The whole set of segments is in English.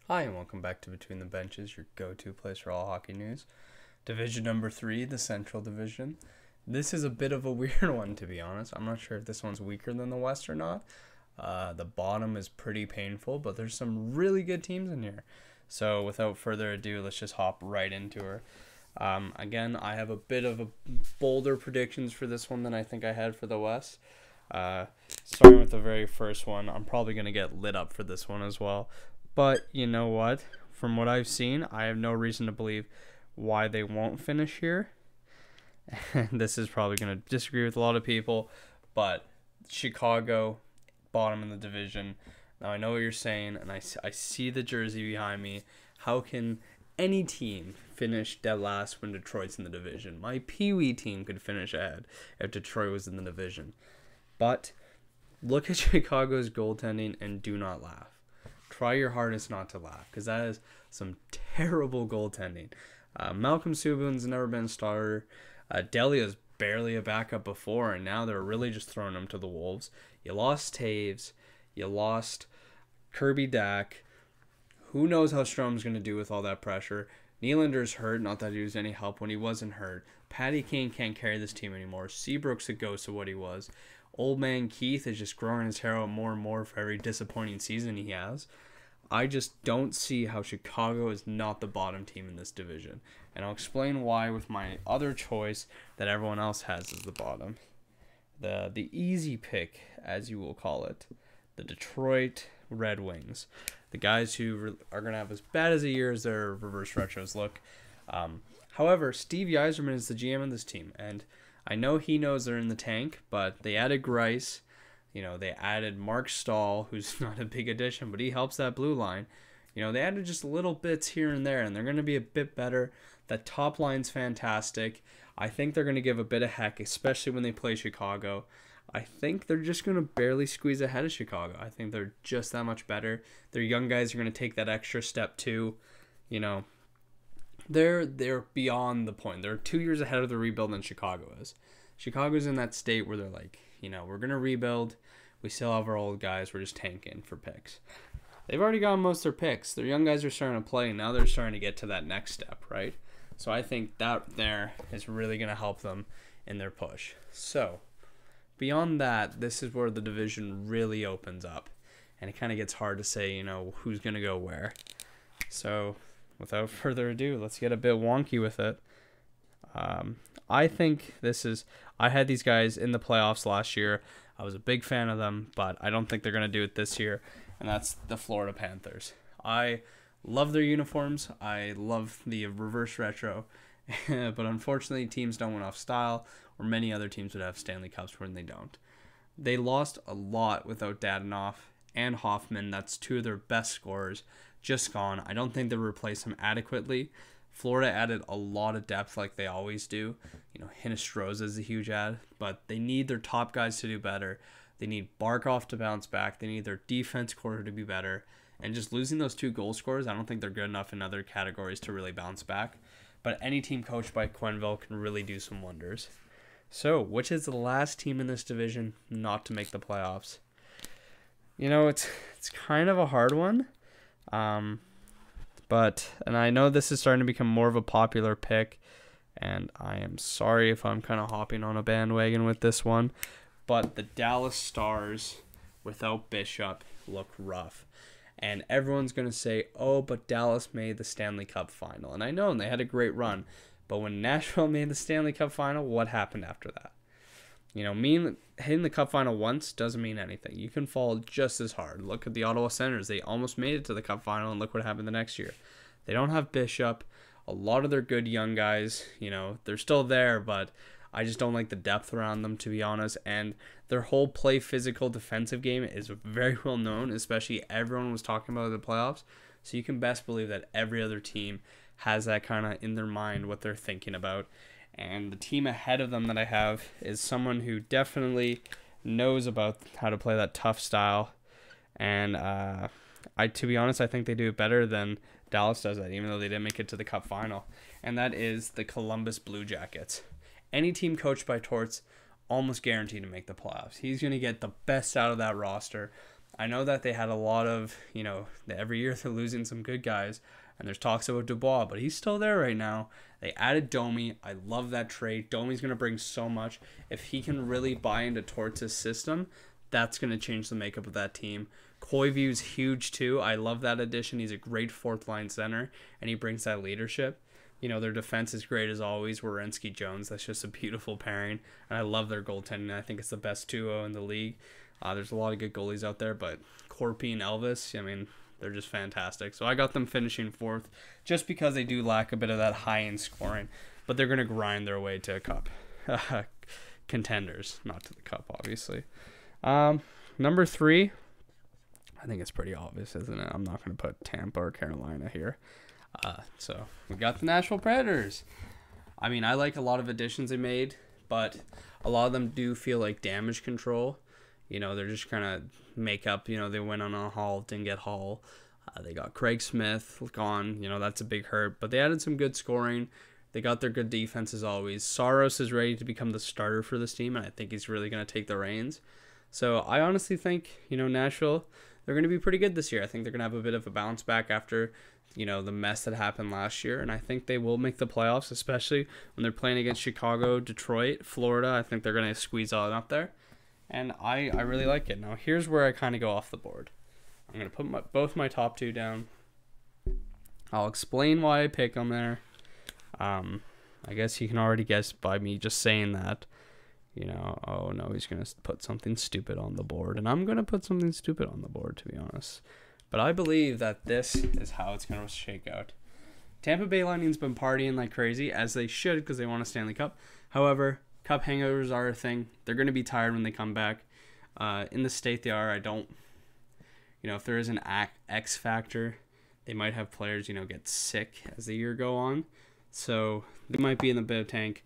Hi, and welcome back to Between the Benches, your go-to place for all hockey news. Division number 3, the Central Division. This is a bit of a weird one, to be honest. I'm not sure if this one's weaker than the West or not. The bottom is pretty painful, but there's some really good teams in here. So without further ado, let's just hop right into her. Again, I have a bit of a bolder predictions for this one than I think I had for the West. Starting with the very first one, I'm probably going to get lit up for this one as well. But you know what? From what I've seen, I have no reason to believe why they won't finish here. And this is probably going to disagree with a lot of people, but Chicago, bottom in the division. Now, I know what you're saying, and I see the jersey behind me. How can any team finish dead last when Detroit's in the division? My Pee-wee team could finish ahead if Detroit was in the division. But look at Chicago's goaltending and do not laugh. Try your hardest not to laugh, because that is some terrible goaltending. Malcolm Subban's never been a starter. Delia's barely a backup before, and now they're really just throwing him to the wolves. You lost Taves. You lost Kirby Dack. Who knows how Strom's going to do with all that pressure? Nylander's hurt, not that he was any help when he wasn't hurt. Patty Kane can't carry this team anymore. Seabrook's a ghost of what he was. Old man Keith is just growing his hair out more and more for every disappointing season he has. I just don't see how Chicago is not the bottom team in this division. And I'll explain why with my other choice that everyone else has as the bottom. The easy pick, as you will call it. The Detroit Red Wings. The guys who are going to have as bad as a year as their reverse retros look. However, Steve Yzerman is the GM of this team. And I know he knows they're in the tank, but they added Grice. They added Mark Stahl, who's not a big addition, but he helps that blue line. They added just little bits here and there, and they're going to be a bit better. That top line's fantastic. I think they're going to give a bit of heck, especially when they play Chicago. I think they're just going to barely squeeze ahead of Chicago. I think they're just that much better. Their young guys are going to take that extra step too. They're beyond the point. They're 2 years ahead of the rebuild than Chicago is. Chicago's in that state where they're like, we're going to rebuild. We still have our old guys. We're just tanking for picks. They've already gotten most of their picks. Their young guys are starting to play. Now they're starting to get to that next step, right? So I think that there is really going to help them in their push. So beyond that, this is where the division really opens up. And it kind of gets hard to say, who's going to go where. So without further ado, let's get a bit wonky with it. I think I had these guys in the playoffs last year. I was a big fan of them, but I don't think they're going to do it this year, and that's the Florida Panthers. I love their uniforms. I love the reverse retro, but unfortunately teams don't win off style, or many other teams would have Stanley Cups when they don't. They lost a lot without Dadonov and Hoffman. That's two of their best scorers, just gone. I don't think they'll replace them adequately. Florida added a lot of depth like they always do. Hinostroza is a huge add, but they need their top guys to do better. They need Barkov to bounce back. They need their defense core to be better. And just losing those two goal scorers, I don't think they're good enough in other categories to really bounce back. But any team coached by Quenneville can really do some wonders. So, which is the last team in this division not to make the playoffs? It's kind of a hard one. And I know this is starting to become more of a popular pick, and I am sorry if I'm kind of hopping on a bandwagon with this one, but the Dallas Stars without Bishop look rough. And everyone's going to say, oh, but Dallas made the Stanley Cup final. And I know, and they had a great run. But when Nashville made the Stanley Cup final, what happened after that? Hitting the cup final once doesn't mean anything. You can fall just as hard. Look at the Ottawa Senators. They almost made it to the cup final, and look what happened the next year. They don't have Bishop. A lot of their good young guys, they're still there, but I just don't like the depth around them, to be honest. And their whole play physical defensive game is very well known, especially everyone was talking about it in the playoffs. So you can best believe that every other team has that kind of in their mind, what they're thinking about. And the team ahead of them that I have is someone who definitely knows about how to play that tough style. And to be honest, I think they do it better than Dallas does that, even though they didn't make it to the cup final. And that is the Columbus Blue Jackets. Any team coached by Torts almost guaranteed to make the playoffs. He's going to get the best out of that roster. I know that they had a lot of, every year they're losing some good guys, and there's talks about Dubois, but he's still there right now. They added Domi. I love that trade. Domi's going to bring so much. If he can really buy into Torts' system, that's going to change the makeup of that team. Koivu's huge too. I love that addition. He's a great fourth line center, and he brings that leadership. Their defense is great as always. Werenski Jones, that's just a beautiful pairing, and I love their goaltending. I think it's the best duo in the league. There's a lot of good goalies out there, but Corpy and Elvis, they're just fantastic. So I got them finishing fourth just because they do lack a bit of that high-end scoring, but they're going to grind their way to a cup. Contenders, not to the cup, obviously. Number 3, I think it's pretty obvious, isn't it? I'm not going to put Tampa or Carolina here. So we got the Nashville Predators. I like a lot of additions they made, but a lot of them do feel like damage control. They're just kind of make up. They went on a haul, didn't get Hall. They got Craig Smith gone. That's a big hurt. But they added some good scoring. They got their good defense as always. Saros is ready to become the starter for this team, and I think he's really going to take the reins. So I honestly think, Nashville, they're going to be pretty good this year. I think they're going to have a bit of a bounce back after, the mess that happened last year. And I think they will make the playoffs, especially when they're playing against Chicago, Detroit, Florida. I think they're going to squeeze all up there. And I really like it. Now, here's where I kind of go off the board. I'm going to put both my top 2 down. I'll explain why I pick them there. I guess you can already guess by me just saying that. Oh no, he's going to put something stupid on the board. And I'm going to put something stupid on the board, to be honest. But I believe that this is how it's going to shake out. Tampa Bay Lightning's been partying like crazy, as they should because they want a Stanley Cup. However, Cup hangovers are a thing. They're going to be tired when they come back. In the state they are, I don't... if there is an X factor, they might have players, get sick as the year go on. So they might be in the bit of tank.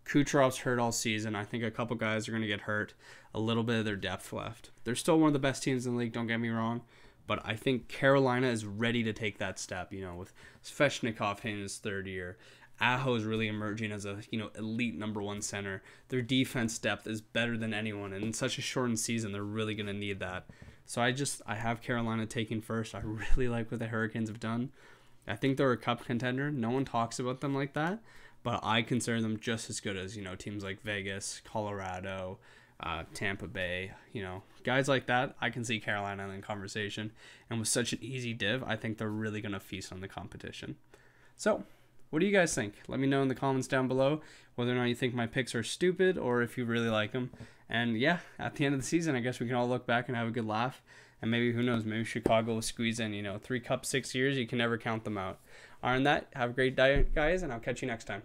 Kucherov's hurt all season. I think a couple guys are going to get hurt. A little bit of their depth left. They're still one of the best teams in the league, don't get me wrong. But I think Carolina is ready to take that step, with Svechnikov hitting his 3rd year. Aho is really emerging as a elite number 1 center. Their defense depth is better than anyone, and in such a shortened season, they're really going to need that. So I have Carolina taking first. I really like what the Hurricanes have done. I think they're a Cup contender. No one talks about them like that, but I consider them just as good as teams like Vegas, Colorado, Tampa Bay. Guys like that. I can see Carolina in the conversation, and with such an easy div, I think they're really going to feast on the competition. So, what do you guys think? Let me know in the comments down below whether or not you think my picks are stupid or if you really like them. And yeah, at the end of the season, I guess we can all look back and have a good laugh. And maybe, who knows, maybe Chicago will squeeze in, 3 cups, 6 years. You can never count them out. Other than that, have a great day, guys, and I'll catch you next time.